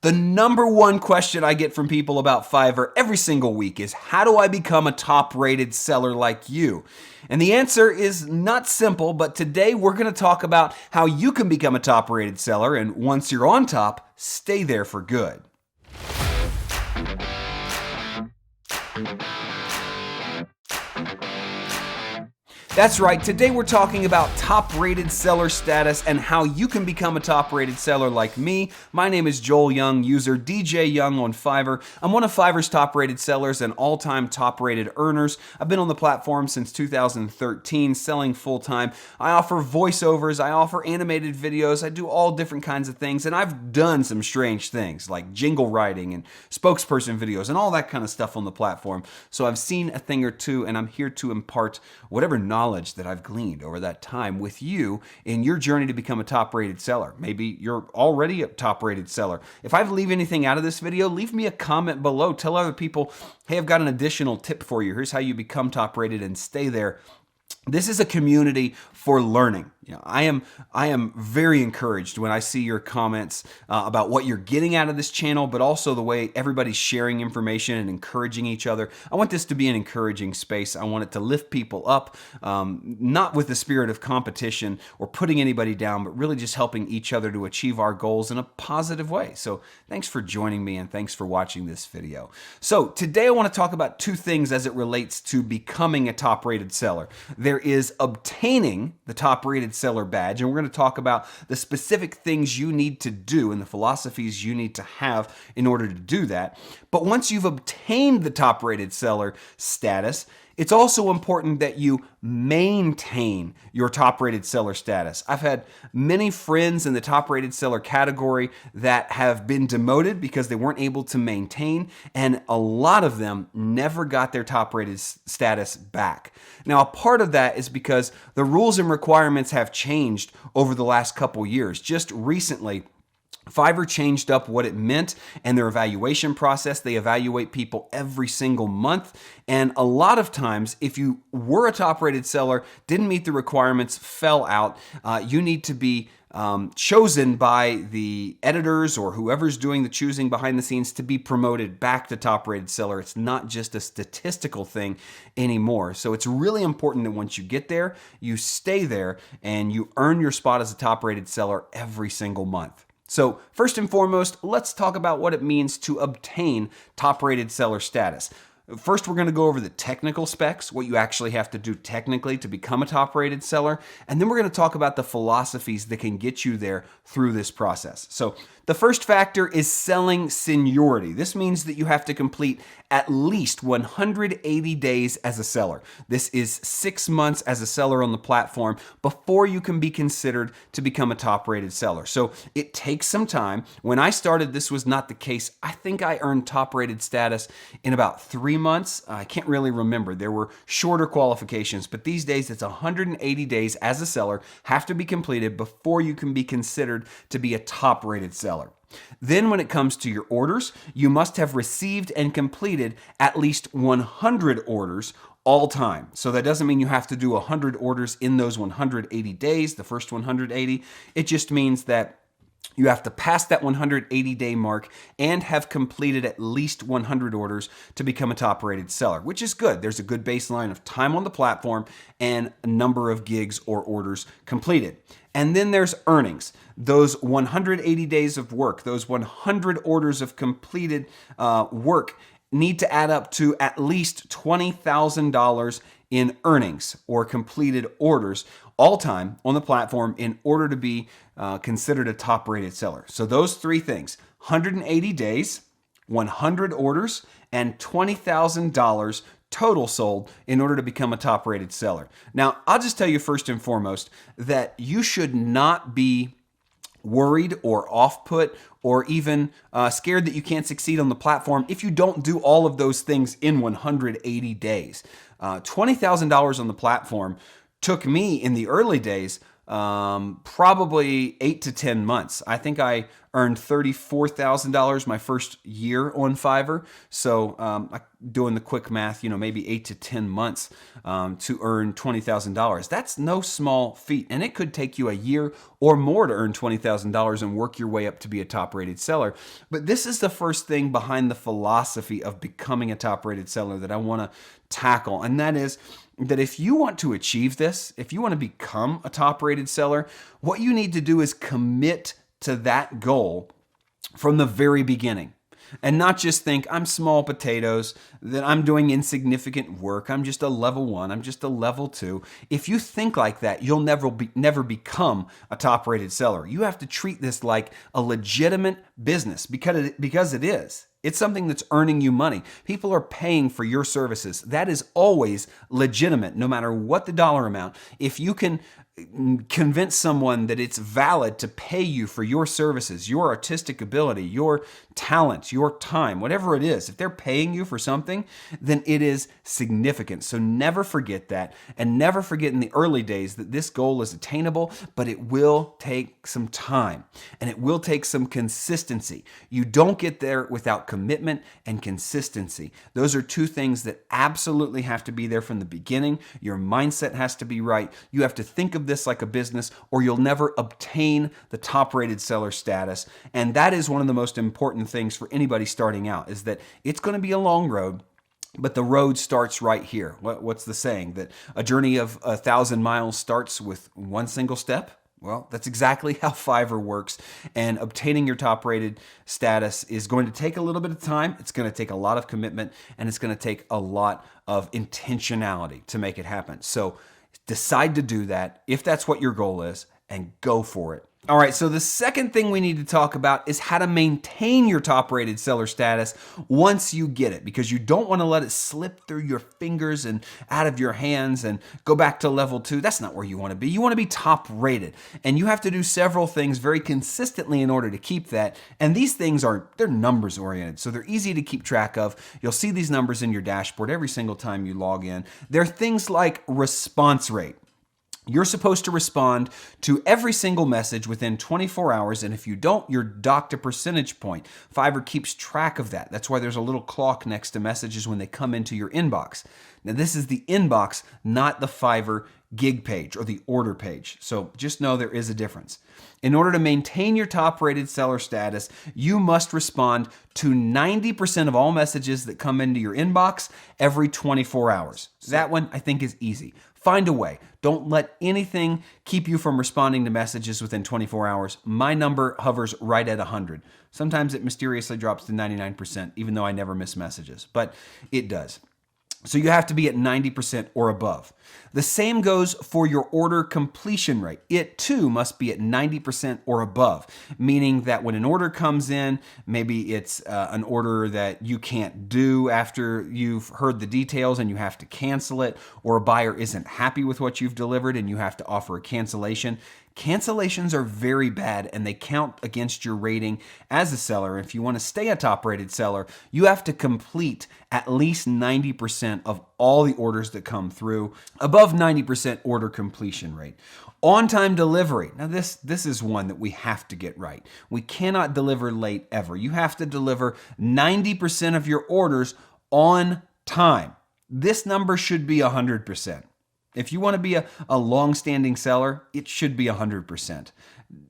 The number one question I get from people about Fiverr every single week is, how do I become a top-rated seller like you? And the answer is not simple, but today we're going to talk about how you can become a top-rated seller, and once you're on top, stay there for good. That's right, today we're talking about top-rated seller status and how you can become a top-rated seller like me. My name is Joel Young, user DJ Young on Fiverr. I'm one of Fiverr's top-rated sellers and all-time top-rated earners. I've been on the platform since 2013, selling full-time. I offer voiceovers, I offer animated videos, I do all different kinds of things, and I've done some strange things like jingle writing and spokesperson videos and all that kind of stuff on the platform. So I've seen a thing or two, and I'm here to impart whatever knowledge that I've gleaned over that time with you in your journey to become a top-rated seller. Maybe you're already a top-rated seller. If I leave anything out of this video, leave me a comment below. Tell other people, hey, I've got an additional tip for you. Here's how you become top-rated and stay there. This is a community for learning. I am very encouraged when I see your comments about what you're getting out of this channel, but also the way everybody's sharing information and encouraging each other. I want this to be an encouraging space. I want it to lift people up, not with the spirit of competition or putting anybody down, but really just helping each other to achieve our goals in a positive way. So thanks for joining me and thanks for watching this video. So today I want to talk about two things as it relates to becoming a top-rated seller. There is obtaining the top-rated seller badge, and we're going to talk about the specific things you need to do and the philosophies you need to have in order to do that. But once you've obtained the top-rated seller status, it's also important that you maintain your top-rated seller status. I've had many friends in the top-rated seller category that have been demoted because they weren't able to maintain, and a lot of them never got their top-rated status back. Now, a part of that is because the rules and requirements have changed over the last couple years. Just recently, Fiverr changed up what it meant and their evaluation process. They evaluate people every single month. And a lot of times, if you were a top-rated seller, didn't meet the requirements, fell out, you need to be chosen by the editors or whoever's doing the choosing behind the scenes to be promoted back to top-rated seller. It's not just a statistical thing anymore. So it's really important that once you get there, you stay there and you earn your spot as a top-rated seller every single month. So first and foremost, let's talk about what it means to obtain top-rated seller status. First, we're going to go over the technical specs, what you actually have to do technically to become a top-rated seller, and then we're going to talk about the philosophies that can get you there through this process. So the first factor is selling seniority. This means that you have to complete at least 180 days as a seller. This is 6 months as a seller on the platform before you can be considered to become a top-rated seller. So it takes some time. When I started, this was not the case. I think I earned top-rated status in about 3 months. I can't really remember. There were shorter qualifications, but these days it's 180 days as a seller have to be completed before you can be considered to be a top-rated seller. Then when it comes to your orders, you must have received and completed at least 100 orders all time. So that doesn't mean you have to do 100 orders in those 180 days, the first 180. It just means that you have to pass that 180-day mark and have completed at least 100 orders to become a top-rated seller, which is good. There's a good baseline of time on the platform and a number of gigs or orders completed. And then there's earnings. Those 180 days of work, those 100 orders of completed work need to add up to at least $20,000 in earnings or completed orders all time on the platform in order to be considered a top-rated seller. So those three things, 180 days, 100 orders, and $20,000 total sold in order to become a top-rated seller. Now, I'll just tell you first and foremost that you should not be worried or off-put or even scared that you can't succeed on the platform if you don't do all of those things in 180 days. $20,000 on the platform took me in the early days probably 8 to 10 months. I think I earned $34,000 my first year on Fiverr. So doing the quick math, maybe 8 to 10 months to earn $20,000. That's no small feat. And it could take you a year or more to earn $20,000 and work your way up to be a top-rated seller. But this is the first thing behind the philosophy of becoming a top-rated seller that I want to tackle. And that is that if you want to achieve this, if you want to become a top-rated seller, what you need to do is commit to that goal from the very beginning. And not just think, I'm small potatoes, that I'm doing insignificant work, I'm just a level 1, I'm just a level 2. If you think like that, you'll never become a top-rated seller. You have to treat this like a legitimate business because it is. It's something that's earning you money. People are paying for your services. That is always legitimate, no matter what the dollar amount. If you can convince someone that it's valid to pay you for your services, your artistic ability, your talent, your time, whatever it is, if they're paying you for something, then it is significant. So never forget that, and never forget in the early days that this goal is attainable, but it will take some time and it will take some consistency. You don't get there without commitment and consistency. Those are two things that absolutely have to be there from the beginning. Your mindset has to be right. You have to think of this like a business, or you'll never obtain the top-rated seller status. And that is one of the most important things for anybody starting out, is that it's going to be a long road, but the road starts right here. What's the saying? That a journey of 1,000 miles starts with one single step? Well, that's exactly how Fiverr works, and obtaining your top-rated status is going to take a little bit of time. It's going to take a lot of commitment, and it's going to take a lot of intentionality to make it happen. So decide to do that if that's what your goal is, and go for it. All right, so the second thing we need to talk about is how to maintain your top-rated seller status once you get it, because you don't want to let it slip through your fingers and out of your hands and go back to level 2. That's not where you want to be. You want to be top-rated, and you have to do several things very consistently in order to keep that. And these things they're numbers-oriented, so they're easy to keep track of. You'll see these numbers in your dashboard every single time you log in. They're things like response rate. You're supposed to respond to every single message within 24 hours, and if you don't, you're docked a percentage point. Fiverr keeps track of that. That's why there's a little clock next to messages when they come into your inbox. Now, this is the inbox, not the Fiverr gig page or the order page. So just know there is a difference. In order to maintain your top-rated seller status, you must respond to 90% of all messages that come into your inbox every 24 hours. So that one, I think, is easy. Find a way. Don't let anything keep you from responding to messages within 24 hours. My number hovers right at 100. Sometimes it mysteriously drops to 99%, even though I never miss messages, but it does. So you have to be at 90% or above. The same goes for your order completion rate. It too must be at 90% or above, meaning that when an order comes in, maybe it's an order that you can't do after you've heard the details and you have to cancel it, or a buyer isn't happy with what you've delivered and you have to offer a cancellation. Cancellations are very bad, and they count against your rating as a seller. If you want to stay a top-rated seller, you have to complete at least 90% of all the orders that come through, above 90% order completion rate. On-time delivery. Now this is one that we have to get right. We cannot deliver late ever. You have to deliver 90% of your orders on time. This number should be 100%. If you want to be a long-standing seller, it should be 100%.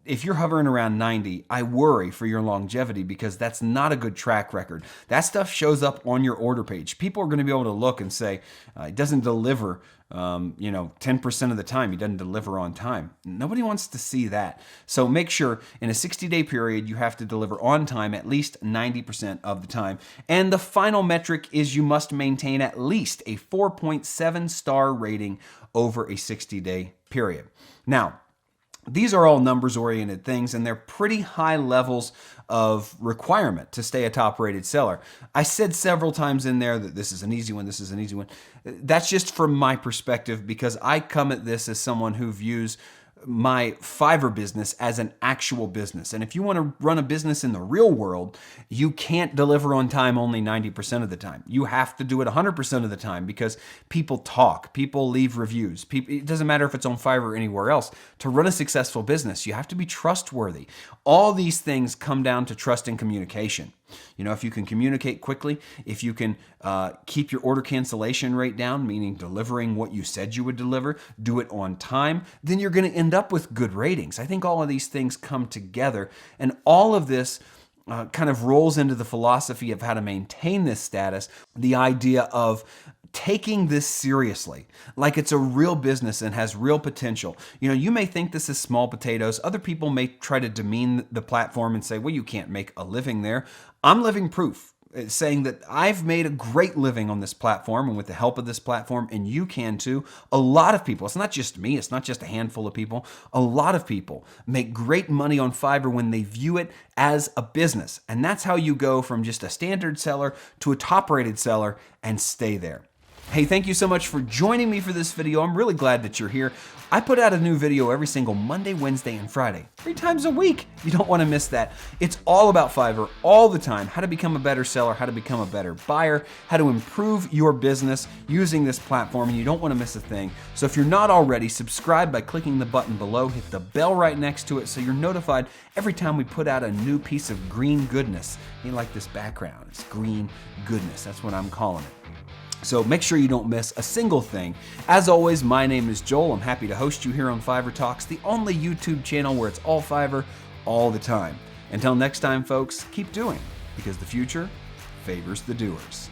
If you're hovering around 90, I worry for your longevity, because that's not a good track record. That stuff shows up on your order page. People are going to be able to look and say, it doesn't deliver 10% of the time. He doesn't deliver on time. Nobody wants to see that. So make sure in a 60-day period, you have to deliver on time at least 90% of the time. And the final metric is you must maintain at least a 4.7 star rating over a 60-day period. Now, these are all numbers-oriented things, and they're pretty high levels of requirement to stay a top-rated seller. I said several times in there that this is an easy one, this is an easy one. That's just from my perspective, because I come at this as someone who views my Fiverr business as an actual business. And if you want to run a business in the real world, you can't deliver on time only 90% of the time. You have to do it 100% of the time because people talk, people leave reviews. It doesn't matter if it's on Fiverr or anywhere else. To run a successful business, you have to be trustworthy. All these things come down to trust and communication. You know, if you can communicate quickly, if you can keep your order cancellation rate down, meaning delivering what you said you would deliver, do it on time, then you're going to end up with good ratings. I think all of these things come together, and all of this kind of rolls into the philosophy of how to maintain this status, the idea of taking this seriously, like it's a real business and has real potential. You know, you may think this is small potatoes. Other people may try to demean the platform and say, well, you can't make a living there. I'm living proof, saying that I've made a great living on this platform and with the help of this platform, and you can too. A lot of people, it's not just me, it's not just a handful of people, a lot of people make great money on Fiverr when they view it as a business. And that's how you go from just a standard seller to a top-rated seller and stay there. Hey, thank you so much for joining me for this video. I'm really glad that you're here. I put out a new video every single Monday, Wednesday, and Friday, 3 times a week. You don't want to miss that. It's all about Fiverr all the time, how to become a better seller, how to become a better buyer, how to improve your business using this platform, and you don't want to miss a thing. So if you're not already, subscribe by clicking the button below, hit the bell right next to it so you're notified every time we put out a new piece of green goodness. You like this background, it's green goodness, that's what I'm calling it. So make sure you don't miss a single thing. As always, my name is Joel. I'm happy to host you here on Fiverr Talks, the only YouTube channel where it's all Fiverr all the time. Until next time, folks, keep doing, because the future favors the doers.